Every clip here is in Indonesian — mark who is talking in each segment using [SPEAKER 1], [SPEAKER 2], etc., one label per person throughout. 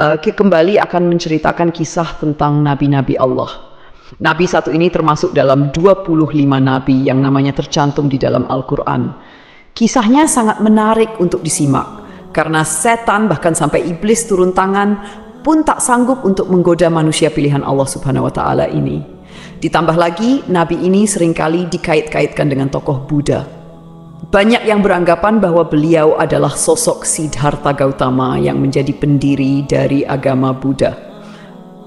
[SPEAKER 1] kembali akan menceritakan kisah tentang nabi-nabi Allah. Nabi satu ini termasuk dalam 25 nabi yang namanya tercantum di dalam Al-Quran. Kisahnya sangat menarik untuk disimak, karena setan bahkan sampai iblis turun tangan pun tak sanggup untuk menggoda manusia pilihan Allah Subhanahu wa Ta'ala ini. Ditambah lagi, nabi ini seringkali dikait-kaitkan dengan tokoh Buddha. Banyak yang beranggapan bahwa beliau adalah sosok Siddhartha Gautama yang menjadi pendiri dari agama Buddha.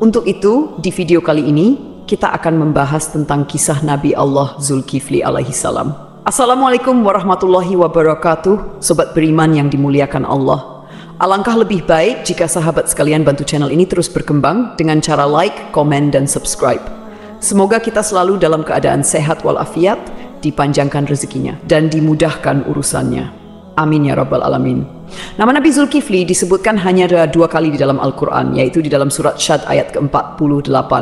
[SPEAKER 1] Untuk itu, di video kali ini, kita akan membahas tentang kisah Nabi Allah Zulkifli alaihissalam. Assalamualaikum warahmatullahi wabarakatuh, sobat beriman yang dimuliakan Allah. Alangkah lebih baik jika sahabat sekalian bantu channel ini terus berkembang dengan cara like, komen, dan subscribe. Semoga kita selalu dalam keadaan sehat walafiat, dipanjangkan rezekinya, dan dimudahkan urusannya. Amin ya rabbal alamin. Nama Nabi Zulkifli disebutkan hanya 2 kali di dalam Al-Quran, yaitu di dalam surat Syad ayat ke-48.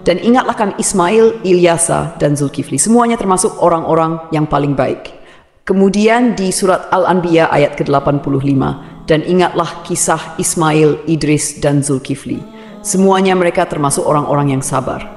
[SPEAKER 1] Dan ingatlah kan Ismail, Ilyasa, dan Zulkifli. Semuanya termasuk orang-orang yang paling baik. Kemudian di surat Al-Anbiya ayat ke-85. Dan ingatlah kisah Ismail, Idris, dan Zulkifli. Semuanya mereka termasuk orang-orang yang sabar.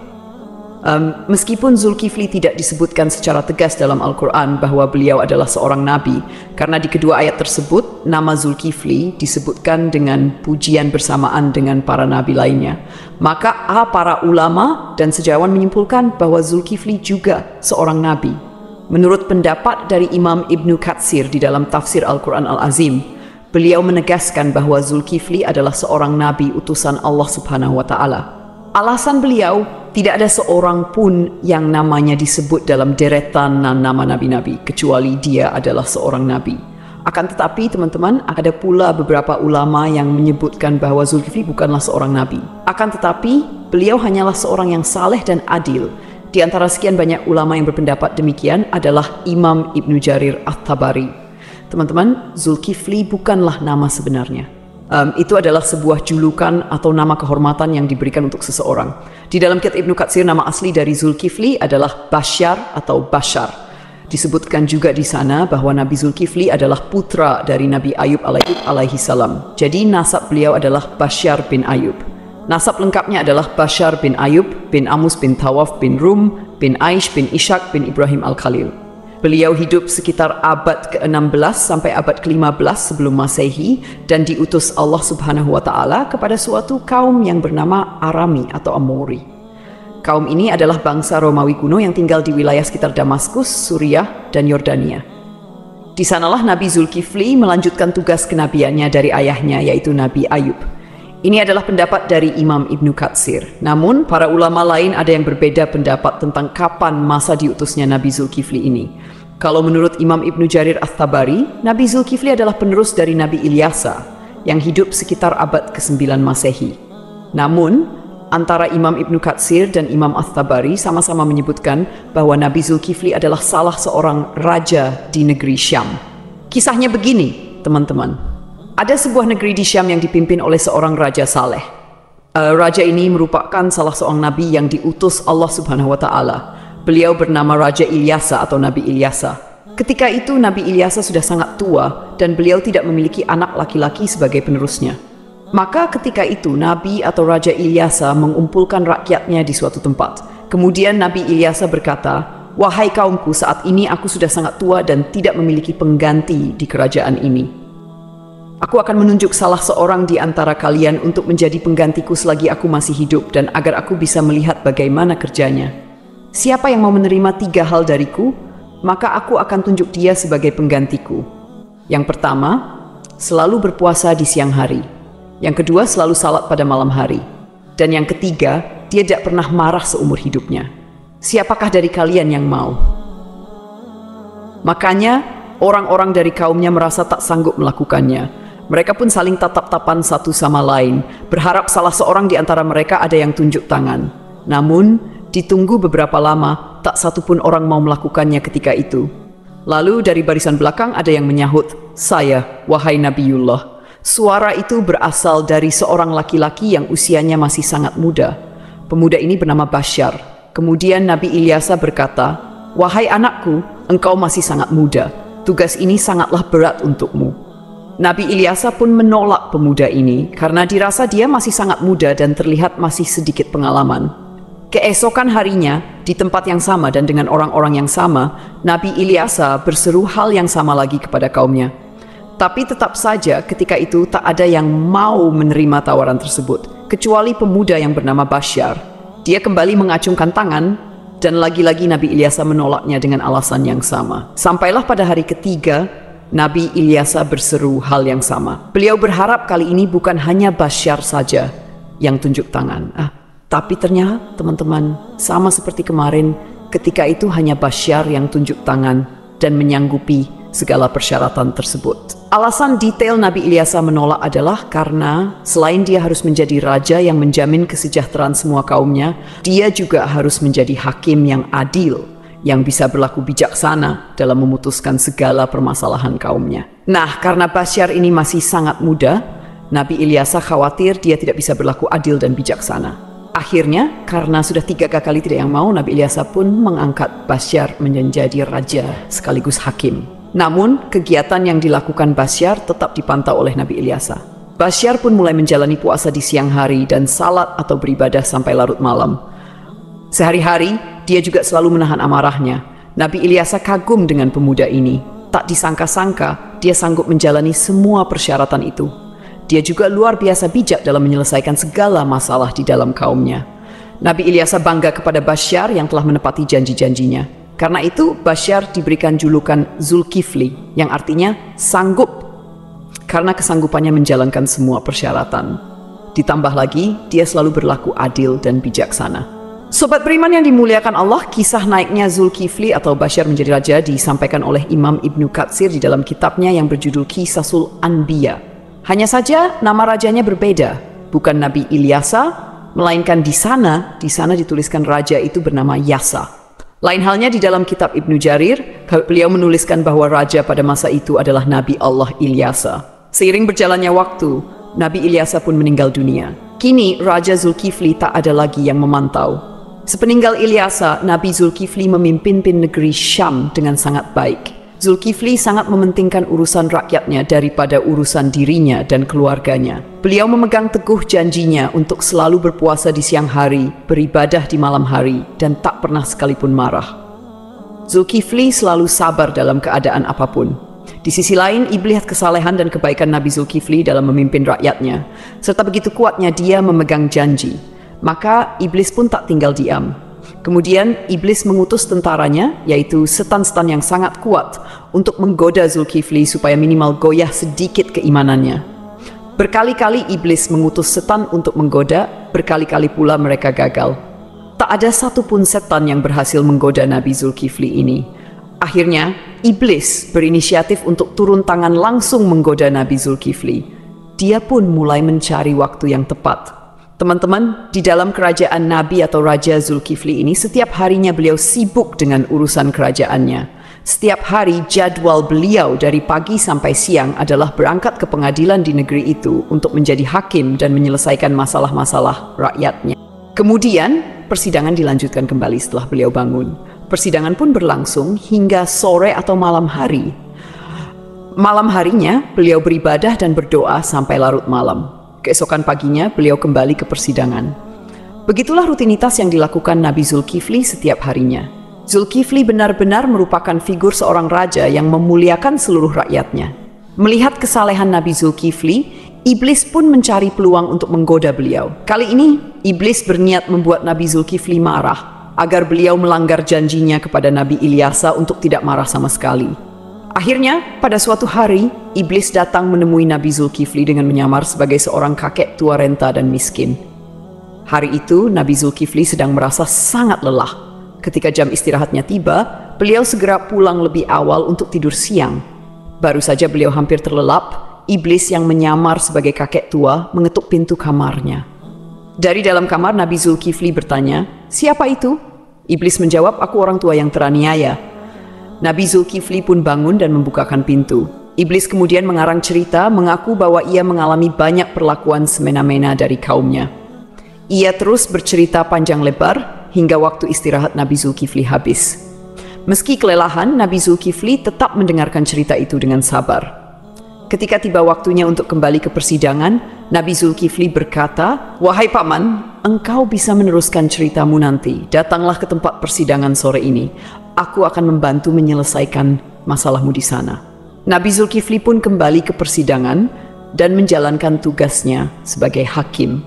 [SPEAKER 1] Meskipun Zulkifli tidak disebutkan secara tegas dalam Al-Quran bahwa beliau adalah seorang nabi, karena di kedua ayat tersebut nama Zulkifli disebutkan dengan pujian bersamaan dengan para nabi lainnya, maka para ulama dan sejarawan menyimpulkan bahwa Zulkifli juga seorang nabi. Menurut pendapat dari Imam Ibnu Katsir di dalam tafsir Al-Quran Al-Azim, beliau menegaskan bahwa Zulkifli adalah seorang nabi utusan Allah Subhanahu wa Ta'ala. Alasan beliau, tidak ada seorang pun yang namanya disebut dalam deretan nama nabi-nabi, kecuali dia adalah seorang nabi. Akan tetapi teman-teman, ada pula beberapa ulama yang menyebutkan bahwa Zulkifli bukanlah seorang nabi. Akan tetapi, beliau hanyalah seorang yang saleh dan adil. Di antara sekian banyak ulama yang berpendapat demikian adalah Imam Ibnu Jarir At-Tabari. Teman-teman, Zulkifli bukanlah nama sebenarnya. Itu adalah sebuah julukan atau nama kehormatan yang diberikan untuk seseorang. Di dalam kitab Ibnu Katsir, nama asli dari Zulkifli adalah Basyar atau Bashar. Disebutkan juga di sana bahwa Nabi Zulkifli adalah putra dari Nabi Ayub alaihissalam. Jadi nasab beliau adalah Basyar bin Ayub. Nasab lengkapnya adalah Bashar bin Ayub bin Amus bin Tawaf bin Rum bin Aish bin Ishaq bin Ibrahim al-Khalil. Beliau hidup sekitar abad ke-16 sampai abad ke-15 sebelum Masehi dan diutus Allah Subhanahu wa Ta'ala kepada suatu kaum yang bernama Arami atau Amori. Kaum ini adalah bangsa Romawi kuno yang tinggal di wilayah sekitar Damaskus, Suriah, dan Yordania. Di sanalah Nabi Zulkifli melanjutkan tugas kenabiannya dari ayahnya, yaitu Nabi Ayub. Ini adalah pendapat dari Imam Ibnu Katsir. Namun, para ulama lain ada yang berbeda pendapat tentang kapan masa diutusnya Nabi Zulkifli ini. Kalau menurut Imam Ibnu Jarir At-Tabari, Nabi Zulkifli adalah penerus dari Nabi Ilyasa yang hidup sekitar abad ke-9 Masehi. Namun, antara Imam Ibnu Katsir dan Imam At-Tabari sama-sama menyebutkan bahwa Nabi Zulkifli adalah salah seorang raja di negeri Syam. Kisahnya begini, teman-teman. Ada sebuah negeri di Syam yang dipimpin oleh seorang raja saleh. Raja ini merupakan salah seorang nabi yang diutus Allah Subhanahu wa Ta'ala. Beliau bernama Raja Ilyasa atau Nabi Ilyasa. Ketika itu Nabi Ilyasa sudah sangat tua dan beliau tidak memiliki anak laki-laki sebagai penerusnya. Maka ketika itu Nabi atau Raja Ilyasa mengumpulkan rakyatnya di suatu tempat. Kemudian Nabi Ilyasa berkata, "Wahai kaumku, saat ini aku sudah sangat tua dan tidak memiliki pengganti di kerajaan ini. Aku akan menunjuk salah seorang di antara kalian untuk menjadi penggantiku selagi aku masih hidup dan agar aku bisa melihat bagaimana kerjanya. Siapa yang mau menerima 3 hal dariku, maka aku akan tunjuk dia sebagai penggantiku. Yang pertama, selalu berpuasa di siang hari. Yang kedua, selalu salat pada malam hari. Dan yang ketiga, dia tidak pernah marah seumur hidupnya. Siapakah dari kalian yang mau?" Makanya, orang-orang dari kaumnya merasa tak sanggup melakukannya. Mereka pun saling tatap-tapan satu sama lain, berharap salah seorang di antara mereka ada yang tunjuk tangan. Namun, ditunggu beberapa lama, tak satu pun orang mau melakukannya ketika itu. Lalu dari barisan belakang ada yang menyahut, "Saya, wahai Nabiullah." Suara itu berasal dari seorang laki-laki yang usianya masih sangat muda. Pemuda ini bernama Bashar. Kemudian Nabi Ilyasa berkata, "Wahai anakku, engkau masih sangat muda. Tugas ini sangatlah berat untukmu." Nabi Ilyasa pun menolak pemuda ini karena dirasa dia masih sangat muda dan terlihat masih sedikit pengalaman. Keesokan harinya, di tempat yang sama dan dengan orang-orang yang sama, Nabi Ilyasa berseru hal yang sama lagi kepada kaumnya. Tapi tetap saja ketika itu tak ada yang mau menerima tawaran tersebut, kecuali pemuda yang bernama Basyar. Dia kembali mengacungkan tangan, dan lagi-lagi Nabi Ilyasa menolaknya dengan alasan yang sama. Sampailah pada hari ketiga, Nabi Ilyasa berseru hal yang sama. Beliau berharap kali ini bukan hanya Basyar saja yang tunjuk tangan. Tapi ternyata teman-teman, sama seperti kemarin, ketika itu hanya Basyar yang tunjuk tangan dan menyanggupi segala persyaratan tersebut. Alasan detail Nabi Ilyasa menolak adalah karena selain dia harus menjadi raja yang menjamin kesejahteraan semua kaumnya, dia juga harus menjadi hakim yang adil, yang bisa berlaku bijaksana dalam memutuskan segala permasalahan kaumnya. Nah, karena Basyar ini masih sangat muda, Nabi Ilyasa khawatir dia tidak bisa berlaku adil dan bijaksana. Akhirnya, karena sudah 3 kali tidak yang mau, Nabi Ilyasa pun mengangkat Basyar menjadi raja sekaligus hakim. Namun, kegiatan yang dilakukan Basyar tetap dipantau oleh Nabi Ilyasa. Basyar pun mulai menjalani puasa di siang hari dan salat atau beribadah sampai larut malam. Sehari-hari, dia juga selalu menahan amarahnya. Nabi Ilyasa kagum dengan pemuda ini. Tak disangka-sangka, dia sanggup menjalani semua persyaratan itu. Dia juga luar biasa bijak dalam menyelesaikan segala masalah di dalam kaumnya. Nabi Ilyasa bangga kepada Basyar yang telah menepati janji-janjinya. Karena itu, Basyar diberikan julukan Zulkifli, yang artinya sanggup, karena kesanggupannya menjalankan semua persyaratan. Ditambah lagi, dia selalu berlaku adil dan bijaksana. Sobat beriman yang dimuliakan Allah, kisah naiknya Zulkifli atau Basyar menjadi raja disampaikan oleh Imam Ibnu Katsir di dalam kitabnya yang berjudul Qisasul Anbiya. Hanya saja nama rajanya berbeda, bukan Nabi Ilyasa, melainkan di sana dituliskan raja itu bernama Yasa. Lain halnya di dalam kitab Ibnu Jarir, beliau menuliskan bahwa raja pada masa itu adalah Nabi Allah Ilyasa. Seiring berjalannya waktu, Nabi Ilyasa pun meninggal dunia. Kini Raja Zulkifli tak ada lagi yang memantau. Sepeninggal Ilyasa, Nabi Zulkifli memimpin negeri Syam dengan sangat baik. Zulkifli sangat mementingkan urusan rakyatnya daripada urusan dirinya dan keluarganya. Beliau memegang teguh janjinya untuk selalu berpuasa di siang hari, beribadah di malam hari, dan tak pernah sekalipun marah. Zulkifli selalu sabar dalam keadaan apapun. Di sisi lain, iblis kesalehan dan kebaikan Nabi Zulkifli dalam memimpin rakyatnya, serta begitu kuatnya dia memegang janji. Maka iblis pun tak tinggal diam. Kemudian iblis mengutus tentaranya, yaitu setan-setan yang sangat kuat, untuk menggoda Zulkifli supaya minimal goyah sedikit keimanannya. Berkali-kali iblis mengutus setan untuk menggoda, berkali-kali pula mereka gagal. Tak ada satupun setan yang berhasil menggoda Nabi Zulkifli ini. Akhirnya, iblis berinisiatif untuk turun tangan langsung menggoda Nabi Zulkifli. Dia pun mulai mencari waktu yang tepat. Teman-teman, di dalam kerajaan Nabi atau Raja Zulkifli ini, setiap harinya beliau sibuk dengan urusan kerajaannya. Setiap hari jadwal beliau dari pagi sampai siang adalah berangkat ke pengadilan di negeri itu untuk menjadi hakim dan menyelesaikan masalah-masalah rakyatnya. Kemudian, persidangan dilanjutkan kembali setelah beliau bangun. Persidangan pun berlangsung hingga sore atau malam hari. Malam harinya, beliau beribadah dan berdoa sampai larut malam. Keesokan paginya, beliau kembali ke persidangan. Begitulah rutinitas yang dilakukan Nabi Zulkifli setiap harinya. Zulkifli benar-benar merupakan figur seorang raja yang memuliakan seluruh rakyatnya. Melihat kesalehan Nabi Zulkifli, iblis pun mencari peluang untuk menggoda beliau. Kali ini, iblis berniat membuat Nabi Zulkifli marah, agar beliau melanggar janjinya kepada Nabi Ilyasa untuk tidak marah sama sekali. Akhirnya, pada suatu hari, iblis datang menemui Nabi Zulkifli dengan menyamar sebagai seorang kakek tua renta dan miskin. Hari itu, Nabi Zulkifli sedang merasa sangat lelah. Ketika jam istirahatnya tiba, beliau segera pulang lebih awal untuk tidur siang. Baru saja beliau hampir terlelap, iblis yang menyamar sebagai kakek tua mengetuk pintu kamarnya. Dari dalam kamar, Nabi Zulkifli bertanya, "Siapa itu?" Iblis menjawab, "Aku orang tua yang teraniaya." Nabi Zulkifli pun bangun dan membukakan pintu. Iblis kemudian mengarang cerita mengaku bahwa ia mengalami banyak perlakuan semena-mena dari kaumnya. Ia terus bercerita panjang lebar hingga waktu istirahat Nabi Zulkifli habis. Meski kelelahan, Nabi Zulkifli tetap mendengarkan cerita itu dengan sabar. Ketika tiba waktunya untuk kembali ke persidangan, Nabi Zulkifli berkata, "Wahai paman, engkau bisa meneruskan ceritamu nanti. Datanglah ke tempat persidangan sore ini. Aku akan membantu menyelesaikan masalahmu di sana." Nabi Zulkifli pun kembali ke persidangan dan menjalankan tugasnya sebagai hakim.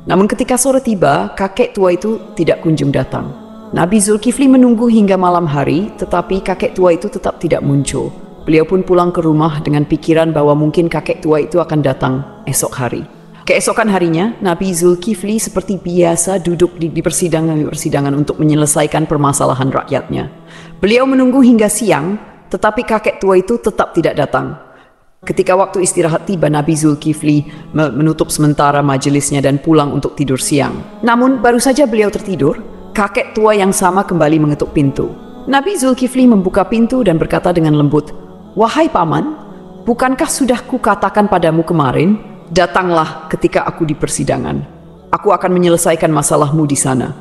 [SPEAKER 1] Namun ketika sore tiba, kakek tua itu tidak kunjung datang. Nabi Zulkifli menunggu hingga malam hari, tetapi kakek tua itu tetap tidak muncul. Beliau pun pulang ke rumah dengan pikiran bahwa mungkin kakek tua itu akan datang esok hari. Keesokan harinya, Nabi Zulkifli seperti biasa duduk di persidangan untuk menyelesaikan permasalahan rakyatnya. Beliau menunggu hingga siang, tetapi kakek tua itu tetap tidak datang. Ketika waktu istirahat tiba, Nabi Zulkifli menutup sementara majelisnya dan pulang untuk tidur siang. Namun baru saja beliau tertidur, kakek tua yang sama kembali mengetuk pintu. Nabi Zulkifli membuka pintu dan berkata dengan lembut, "Wahai paman, bukankah sudah kukatakan padamu kemarin, datanglah ketika aku di persidangan. Aku akan menyelesaikan masalahmu di sana."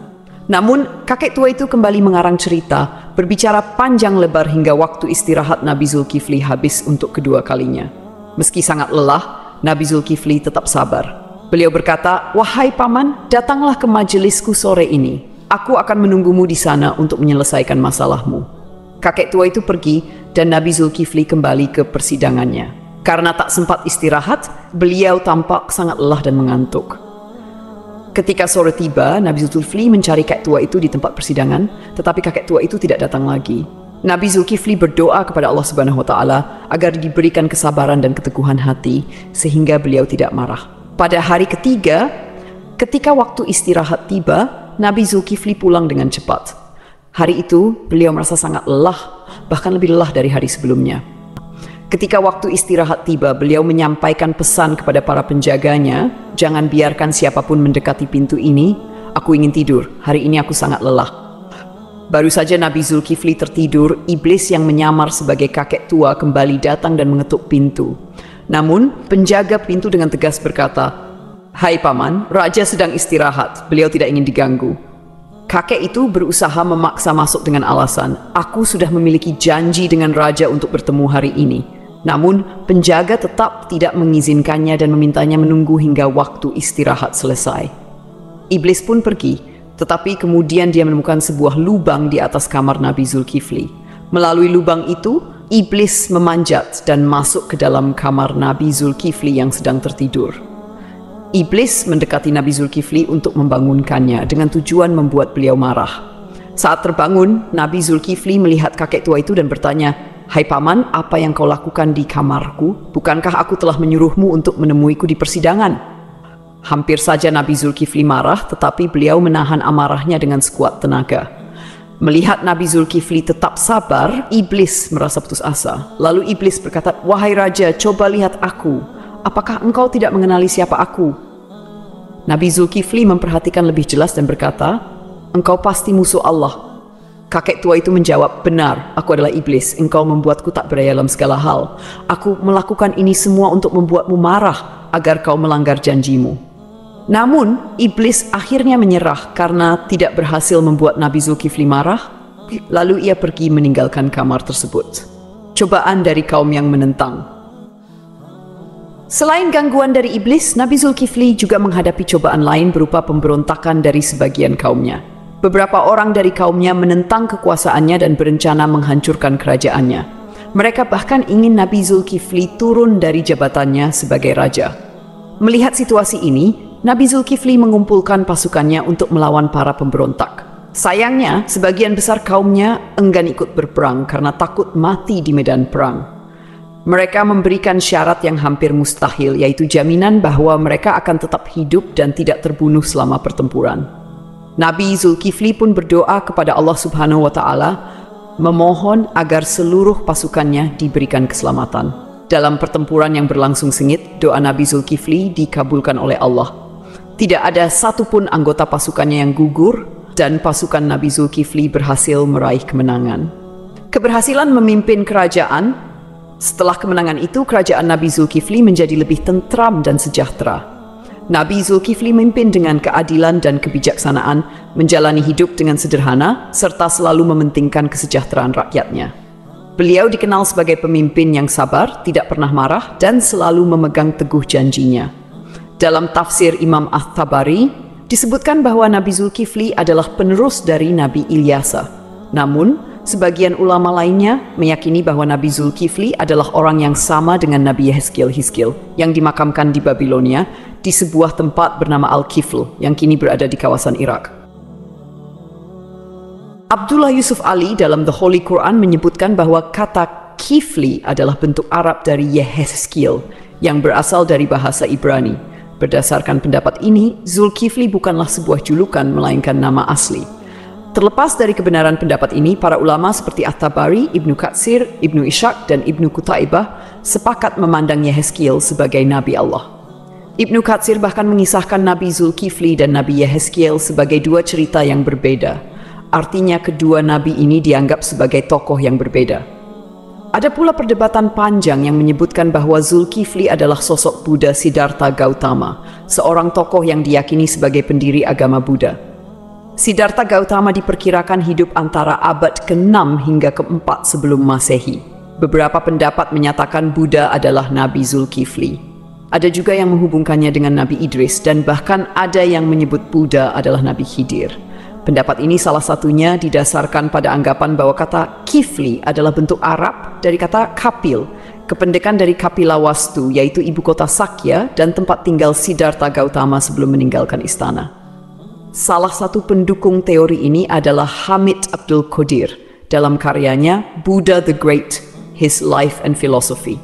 [SPEAKER 1] Namun kakek tua itu kembali mengarang cerita, berbicara panjang lebar hingga waktu istirahat Nabi Zulkifli habis untuk kedua kalinya. Meski sangat lelah, Nabi Zulkifli tetap sabar. Beliau berkata, "Wahai paman, datanglah ke majelisku sore ini. Aku akan menunggumu di sana untuk menyelesaikan masalahmu." Kakek tua itu pergi dan Nabi Zulkifli kembali ke persidangannya. Karena tak sempat istirahat, beliau tampak sangat lelah dan mengantuk. Ketika sore tiba, Nabi Zulkifli mencari kakek tua itu di tempat persidangan, tetapi kakek tua itu tidak datang lagi. Nabi Zulkifli berdoa kepada Allah Subhanahu wa Ta'ala agar diberikan kesabaran dan keteguhan hati sehingga beliau tidak marah. Pada hari ketiga, ketika waktu istirahat tiba, Nabi Zulkifli pulang dengan cepat. Hari itu, beliau merasa sangat lelah, bahkan lebih lelah dari hari sebelumnya. Ketika waktu istirahat tiba, beliau menyampaikan pesan kepada para penjaganya, "Jangan biarkan siapapun mendekati pintu ini. Aku ingin tidur. Hari ini aku sangat lelah." Baru saja Nabi Zulkifli tertidur, iblis yang menyamar sebagai kakek tua kembali datang dan mengetuk pintu. Namun, penjaga pintu dengan tegas berkata, "Hai paman, raja sedang istirahat. Beliau tidak ingin diganggu." Kakek itu berusaha memaksa masuk dengan alasan, "Aku sudah memiliki janji dengan raja untuk bertemu hari ini." Namun, penjaga tetap tidak mengizinkannya dan memintanya menunggu hingga waktu istirahat selesai. Iblis pun pergi, tetapi kemudian dia menemukan sebuah lubang di atas kamar Nabi Zulkifli. Melalui lubang itu, iblis memanjat dan masuk ke dalam kamar Nabi Zulkifli yang sedang tertidur. Iblis mendekati Nabi Zulkifli untuk membangunkannya dengan tujuan membuat beliau marah. Saat terbangun, Nabi Zulkifli melihat kakek tua itu dan bertanya, "Hai paman, apa yang kau lakukan di kamarku? Bukankah aku telah menyuruhmu untuk menemuiku di persidangan?" Hampir saja Nabi Zulkifli marah, tetapi beliau menahan amarahnya dengan sekuat tenaga. Melihat Nabi Zulkifli tetap sabar, iblis merasa putus asa. Lalu iblis berkata, "Wahai raja, coba lihat aku. Apakah engkau tidak mengenali siapa aku?" Nabi Zulkifli memperhatikan lebih jelas dan berkata, "Engkau pasti musuh Allah." Kakek tua itu menjawab, "Benar, aku adalah iblis. Engkau membuatku tak berdaya dalam segala hal. Aku melakukan ini semua untuk membuatmu marah agar kau melanggar janjimu." Namun, iblis akhirnya menyerah karena tidak berhasil membuat Nabi Zulkifli marah. Lalu ia pergi meninggalkan kamar tersebut. Cobaan dari kaum yang menentang. Selain gangguan dari iblis, Nabi Zulkifli juga menghadapi cobaan lain berupa pemberontakan dari sebagian kaumnya. Beberapa orang dari kaumnya menentang kekuasaannya dan berencana menghancurkan kerajaannya. Mereka bahkan ingin Nabi Zulkifli turun dari jabatannya sebagai raja. Melihat situasi ini, Nabi Zulkifli mengumpulkan pasukannya untuk melawan para pemberontak. Sayangnya, sebagian besar kaumnya enggan ikut berperang karena takut mati di medan perang. Mereka memberikan syarat yang hampir mustahil, yaitu jaminan bahwa mereka akan tetap hidup dan tidak terbunuh selama pertempuran. Nabi Zulkifli pun berdoa kepada Allah Subhanahu wa Ta'ala, memohon agar seluruh pasukannya diberikan keselamatan. Dalam pertempuran yang berlangsung sengit, doa Nabi Zulkifli dikabulkan oleh Allah. Tidak ada satupun anggota pasukannya yang gugur, dan pasukan Nabi Zulkifli berhasil meraih kemenangan. Keberhasilan memimpin kerajaan. Setelah kemenangan itu, kerajaan Nabi Zulkifli menjadi lebih tentram dan sejahtera. Nabi Zulkifli memimpin dengan keadilan dan kebijaksanaan, menjalani hidup dengan sederhana, serta selalu mementingkan kesejahteraan rakyatnya. Beliau dikenal sebagai pemimpin yang sabar, tidak pernah marah, dan selalu memegang teguh janjinya. Dalam tafsir Imam At-Tabari, disebutkan bahwa Nabi Zulkifli adalah penerus dari Nabi Ilyasa. Namun, sebagian ulama lainnya meyakini bahwa Nabi Zulkifli adalah orang yang sama dengan Nabi Yehezkiel yang dimakamkan di Babilonia di sebuah tempat bernama Al-Kifl yang kini berada di kawasan Irak. Abdullah Yusuf Ali dalam The Holy Quran menyebutkan bahwa kata Kifli adalah bentuk Arab dari Yehezkiel yang berasal dari bahasa Ibrani. Berdasarkan pendapat ini, Zulkifli bukanlah sebuah julukan melainkan nama asli. Terlepas dari kebenaran pendapat ini, para ulama seperti At-Tabari, Ibnu Katsir, Ibnu Ishaq, dan Ibnu Qutaibah sepakat memandang Yehezkiel sebagai Nabi Allah. Ibnu Katsir bahkan mengisahkan Nabi Zulkifli dan Nabi Yehezkiel sebagai dua cerita yang berbeda. Artinya kedua nabi ini dianggap sebagai tokoh yang berbeda. Ada pula perdebatan panjang yang menyebutkan bahwa Zulkifli adalah sosok Buddha Siddhartha Gautama, seorang tokoh yang diyakini sebagai pendiri agama Buddha. Siddhartha Gautama diperkirakan hidup antara abad ke-6 hingga ke-4 sebelum Masehi. Beberapa pendapat menyatakan Buddha adalah Nabi Zulkifli. Ada juga yang menghubungkannya dengan Nabi Idris, dan bahkan ada yang menyebut Buddha adalah Nabi Khidir. Pendapat ini salah satunya didasarkan pada anggapan bahwa kata Kifli adalah bentuk Arab dari kata Kapil, kependekan dari Kapilawastu, yaitu ibu kota Sakya dan tempat tinggal Siddhartha Gautama sebelum meninggalkan istana. Salah satu pendukung teori ini adalah Hamid Abdul Qadir dalam karyanya Buddha the Great, His Life and Philosophy.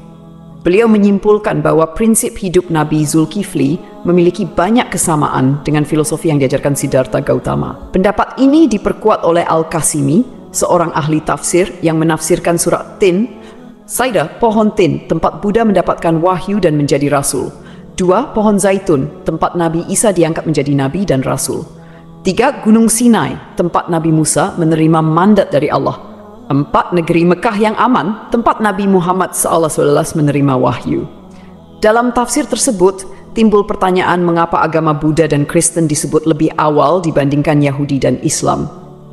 [SPEAKER 1] Beliau menyimpulkan bahwa prinsip hidup Nabi Zulkifli memiliki banyak kesamaan dengan filosofi yang diajarkan Siddhartha Gautama. Pendapat ini diperkuat oleh Al-Qasimi, seorang ahli tafsir yang menafsirkan surat Tin. Saidah, pohon Tin, tempat Buddha mendapatkan wahyu dan menjadi rasul. 2. Pohon Zaitun, tempat Nabi Isa diangkat menjadi nabi dan rasul. 3. Gunung Sinai, tempat Nabi Musa menerima mandat dari Allah. 4. Negeri Mekah yang aman, tempat Nabi Muhammad SAW menerima wahyu. Dalam tafsir tersebut, timbul pertanyaan mengapa agama Buddha dan Kristen disebut lebih awal dibandingkan Yahudi dan Islam.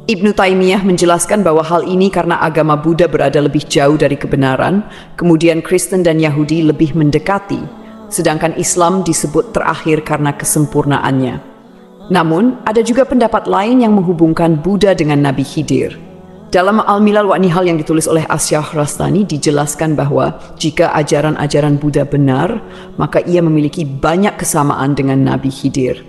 [SPEAKER 1] Ibnu Taimiyah menjelaskan bahwa hal ini karena agama Buddha berada lebih jauh dari kebenaran, kemudian Kristen dan Yahudi lebih mendekati, sedangkan Islam disebut terakhir karena kesempurnaannya. Namun, ada juga pendapat lain yang menghubungkan Buddha dengan Nabi Khidir. Dalam Al-Milal wa Nihal yang ditulis oleh As-Syahrastani dijelaskan bahwa jika ajaran-ajaran Buddha benar, maka ia memiliki banyak kesamaan dengan Nabi Khidir.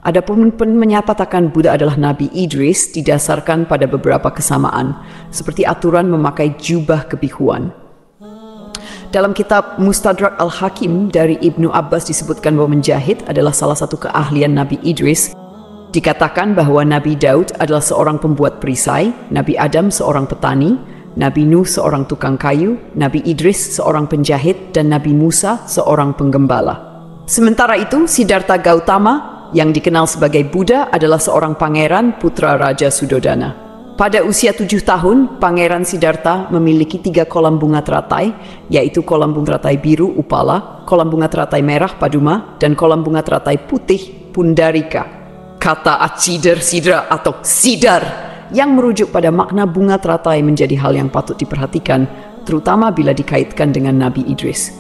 [SPEAKER 1] Adapun menyatakan Buddha adalah Nabi Idris didasarkan pada beberapa kesamaan, seperti aturan memakai jubah kebihuan. Dalam kitab Mustadrak Al-Hakim dari Ibnu Abbas disebutkan bahwa menjahit adalah salah satu keahlian Nabi Idris. Dikatakan bahwa Nabi Daud adalah seorang pembuat perisai, Nabi Adam seorang petani, Nabi Nuh seorang tukang kayu, Nabi Idris seorang penjahit, dan Nabi Musa seorang penggembala. Sementara itu, Siddhartha Gautama yang dikenal sebagai Buddha adalah seorang pangeran putra Raja Sudodana. Pada usia 7 tahun, Pangeran Siddhartha memiliki 3 kolam bunga teratai, yaitu kolam bunga teratai biru Upala, kolam bunga teratai merah Paduma, dan kolam bunga teratai putih Pundarika. Kata Acider Sidra atau Sidar yang merujuk pada makna bunga teratai menjadi hal yang patut diperhatikan, terutama bila dikaitkan dengan Nabi Idris.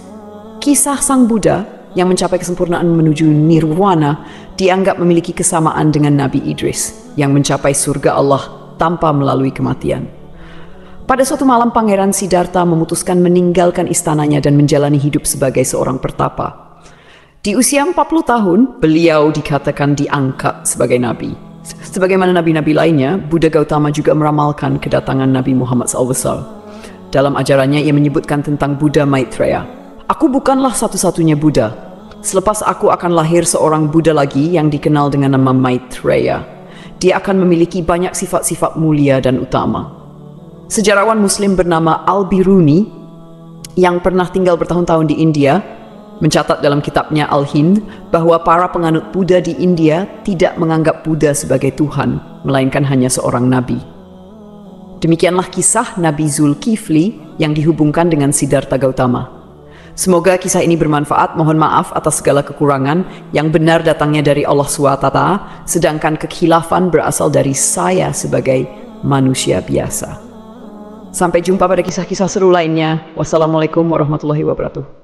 [SPEAKER 1] Kisah Sang Buddha yang mencapai kesempurnaan menuju nirwana dianggap memiliki kesamaan dengan Nabi Idris yang mencapai surga Allah tanpa melalui kematian. Pada suatu malam, Pangeran Siddhartha memutuskan meninggalkan istananya dan menjalani hidup sebagai seorang pertapa. Di usia 40 tahun, beliau dikatakan diangkat sebagai nabi. Sebagaimana nabi-nabi lainnya, Buddha Gautama juga meramalkan kedatangan Nabi Muhammad SAW. Dalam ajarannya, ia menyebutkan tentang Buddha Maitreya. Aku bukanlah satu-satunya Buddha. Selepas aku akan lahir seorang Buddha lagi yang dikenal dengan nama Maitreya. Dia akan memiliki banyak sifat-sifat mulia dan utama. Sejarawan Muslim bernama Al-Biruni yang pernah tinggal bertahun-tahun di India mencatat dalam kitabnya Al-Hind bahwa para penganut Buddha di India tidak menganggap Buddha sebagai Tuhan, melainkan hanya seorang nabi. Demikianlah kisah Nabi Zulkifli yang dihubungkan dengan Siddhartha Gautama. Semoga kisah ini bermanfaat. Mohon maaf atas segala kekurangan. Yang benar datangnya dari Allah SWT, sedangkan kekhilafan berasal dari saya sebagai manusia biasa. Sampai jumpa pada kisah-kisah seru lainnya. Wassalamualaikum warahmatullahi wabarakatuh.